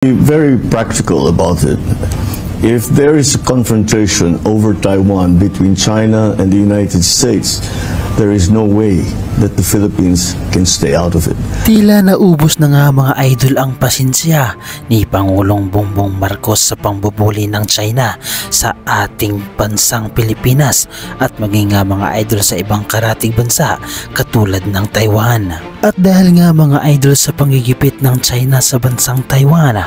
Be very practical about it. If there is a confrontation over Taiwan between China and the United States, there is no way that the Philippines can stay out of it. Tila naubos na nga mga idol ang pasensya ni Pangulong Bongbong Marcos sa pangbubuli ng China sa ating bansang Pilipinas at maging nga mga idol sa ibang karatig bansa katulad ng Taiwan. At dahil nga mga idol sa panggigipit ng China sa bansang Taiwan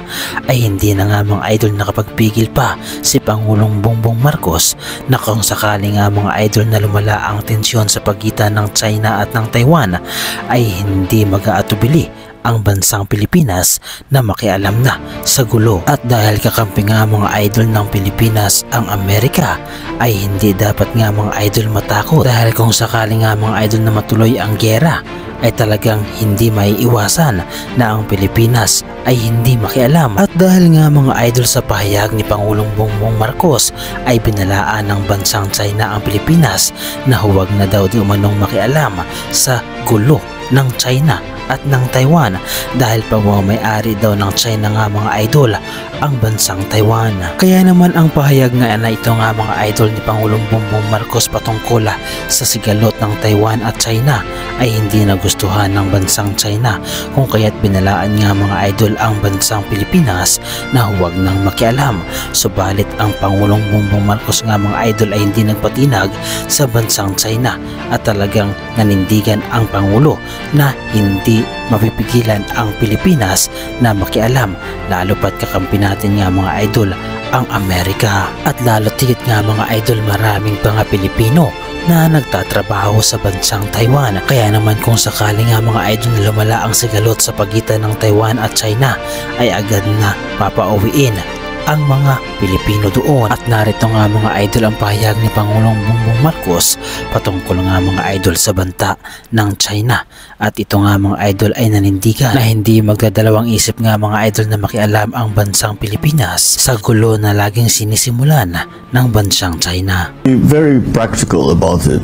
ay hindi na nga mga idol nakapagpigil pa si Pangulong Bongbong Marcos na kung sakali nga mga idol na lumala ang tensyon sa pagitan ng China at ng Taiwan ay hindi mag-aatubili ang bansang Pilipinas na makialam na sa gulo. At dahil kakampi nga mga idol ng Pilipinas ang Amerika ay hindi dapat nga mga idol matakot dahil kung sakali nga mga idol na matuloy ang giyera ay talagang hindi maiiwasan na ang Pilipinas ay hindi makialam. At dahil nga mga idol sa pahayag ni Pangulong Bongbong Marcos ay binalaan ng bansang China ang Pilipinas na huwag na daw di umanong makialam sa gulo ng China at ng Taiwan dahil pagmamayari daw ng China nga mga idol ang bansang Taiwan. Kaya naman ang pahayag nga na ito nga mga idol ni Pangulong Bongbong Marcos patungkol sa sigalot ng Taiwan at China ay hindi nagustuhan ng bansang China kung kaya't binalaan nga mga idol ang bansang Pilipinas na huwag nang makialam. Subalit ang Pangulong Bongbong Marcos nga mga idol ay hindi nagpatinag sa bansang China at talagang nanindigan ang Pangulo na hindi mapipigilan ang Pilipinas na makialam, lalo pat kakampi natin nga mga idol ang Amerika. At lalo tigit nga mga idol maraming pa nga Pilipino na nagtatrabaho sa bansang Taiwan. Kaya naman kung sakali nga mga idol na lumala ang sigalot sa pagitan ng Taiwan at China ay agad na papauwiin ang mga Pilipino doon. At narito nga mga idol ang pahayag ni Pangulong Bongbong Marcos patungkol nga mga idol sa banta ng China. At ito nga mga idol ay nanindigan na hindi magdadalawang isip nga mga idol na makialam ang bansang Pilipinas sa gulo na laging sinisimulan ng bansang China. Be very practical about it.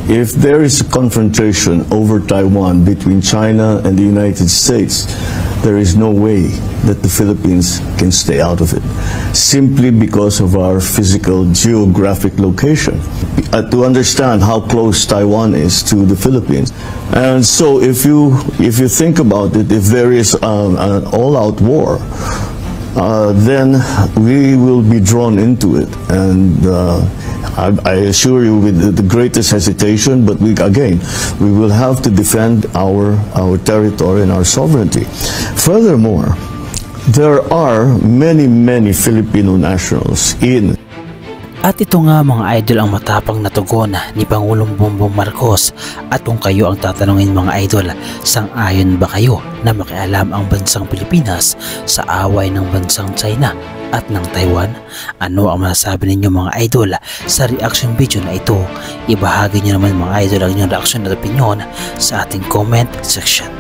If there is a confrontation over Taiwan between China and the United States, there is no way that the Philippines can stay out of it, simply because of our physical geographic location. To understand how close Taiwan is to the Philippines. And so if you think about it, if there is an all-out war, then we will be drawn into it. And I assure you with the greatest hesitation, but we will have to defend our territory and our sovereignty. Furthermore, there are many Filipino nationals in. At ito nga mga idol ang matapang na tugon ni Pangulong Bongbong Marcos. At kung kayo ang tatanungin mga idol, sang-ayon ba kayo na makialam ang bansang Pilipinas sa away ng bansang China at ng Taiwan? Ano ang masasabi ninyo mga idol sa reaction video na ito? Ibahagi nyo naman mga idol ang inyong reaction at opinion sa ating comment section.